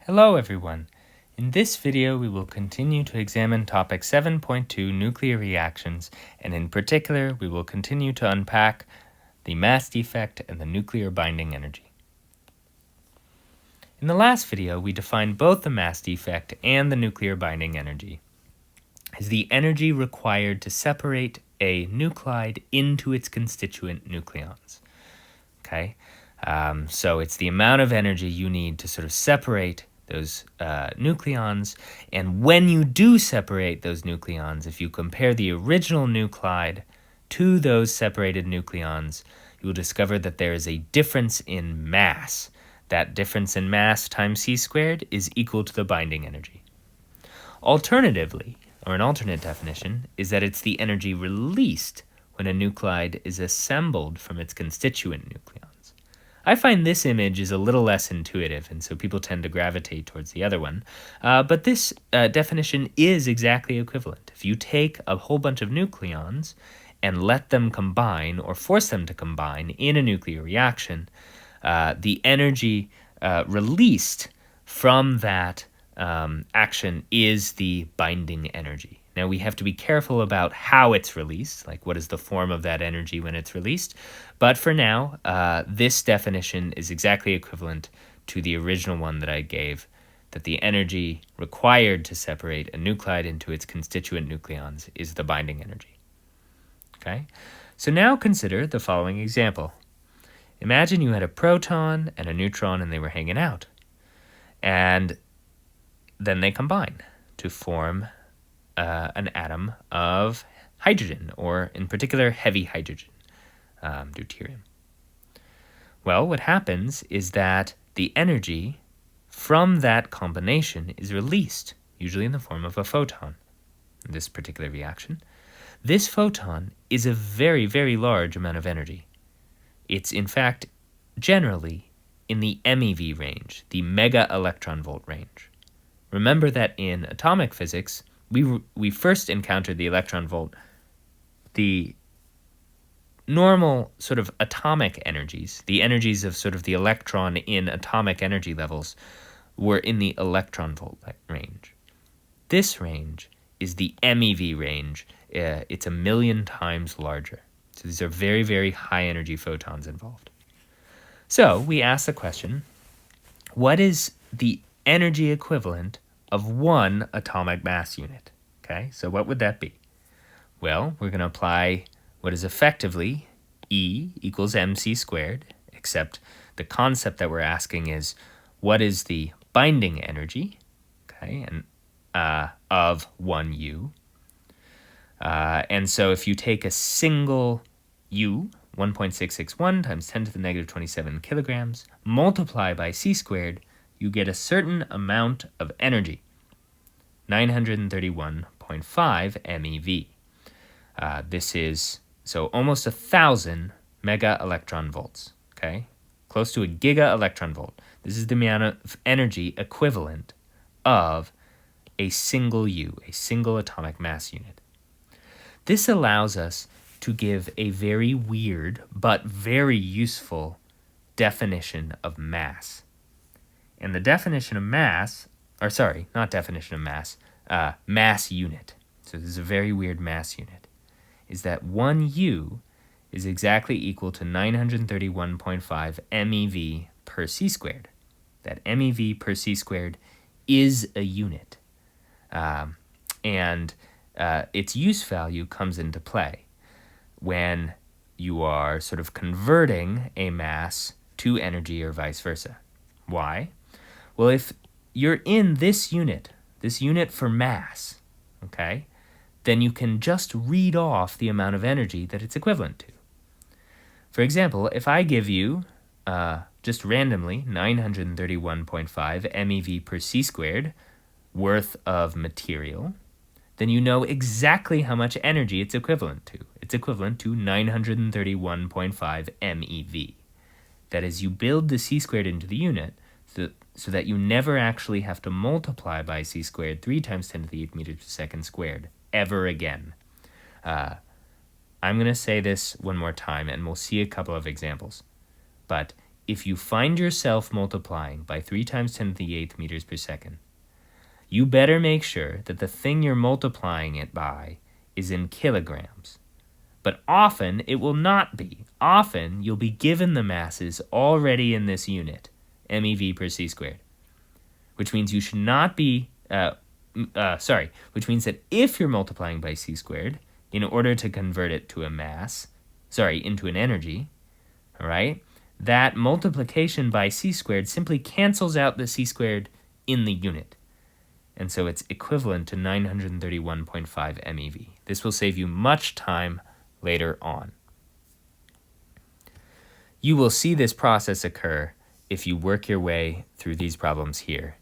Hello everyone. In this video we will continue to examine topic 7.2 nuclear reactions, and in particular we will continue to unpack the mass defect and the nuclear binding energy. In the last video we defined both the mass defect and the nuclear binding energy as the energy required to separate a nuclide into its constituent nucleons. Okay, so it's the amount of energy you need to sort of separate those nucleons, and when you do separate those nucleons, if you compare the original nuclide to those separated nucleons, you will discover that there is a difference in mass. That difference in mass times c squared is equal to the binding energy. Alternatively, or an alternate definition, is that it's the energy released when a nuclide is assembled from its constituent nucleons. I find this image is a little less intuitive, and so people tend to gravitate towards the other one. But this definition is exactly equivalent. If you take a whole bunch of nucleons and let them combine or force them to combine in a nuclear reaction, the energy released from that action is the binding energy. Now we have to be careful about how it's released, like what is the form of that energy when it's released. But for now, this definition is exactly equivalent to the original one that I gave, that the energy required to separate a nuclide into its constituent nucleons is the binding energy. Okay, so now consider the following example. Imagine you had a proton and a neutron and they were hanging out. And then they combine to form an atom of hydrogen, or in particular heavy hydrogen, deuterium. Well, what happens is that the energy from that combination is released, usually in the form of a photon, in this particular reaction. This photon is a very, very large amount of energy. It's, in fact, generally in the MeV range, the mega electron volt range. Remember that in atomic physics, we first encountered the electron volt. The normal sort of atomic energies, the energies of sort of the electron in atomic energy levels, were in the electron volt range. This range is the MeV range. It's 1,000,000 times larger. So these are very, very high energy photons involved. So we ask the question, what is the energy equivalent of one atomic mass unit? Okay, so what would that be? Well, we're going to apply what is effectively E equals mc squared, except the concept that we're asking is, what is the binding energy, okay, and of 1U? And so if you take a single U, 1.661 times 10 to the negative 27 kilograms, multiply by c squared, you get a certain amount of energy, 931.5 MeV. This is so almost 1,000 mega electron volts, okay? Close to a giga electron volt. This is the amount of energy equivalent of a single U, a single atomic mass unit. This allows us to give a very weird but very useful definition of mass. And the definition of mass, or sorry, not definition of mass, mass unit. So this is a very weird mass unit, is that 1U is exactly equal to 931.5 MeV per c squared. That MeV per c squared is a unit. And its use value comes into play when you are sort of converting a mass to energy or vice versa. Why? Well, if you're in this unit for mass, okay, then you can just read off the amount of energy that it's equivalent to. For example, if I give you, just randomly, 931.5 MeV per c squared worth of material, then you know exactly how much energy it's equivalent to. It's equivalent to 931.5 MeV. That is, you build the c squared into the unit so that you never actually have to multiply by c squared 3 times 10 to the 8th meters per second squared ever again. I'm going to say this one more time, and we'll see a couple of examples. But if you find yourself multiplying by 3 times 10 to the 8th meters per second, you better make sure that the thing you're multiplying it by is in kilograms. But often it will not be. Often you'll be given the masses already in this unit, MeV per c squared, which means you should not be, which means that if you're multiplying by c squared, in order to convert it to a mass, into an energy, all right, that multiplication by c squared simply cancels out the c squared in the unit. And so it's equivalent to 931.5 MeV. This will save you much time later on. You will see this process occur if you work your way through these problems here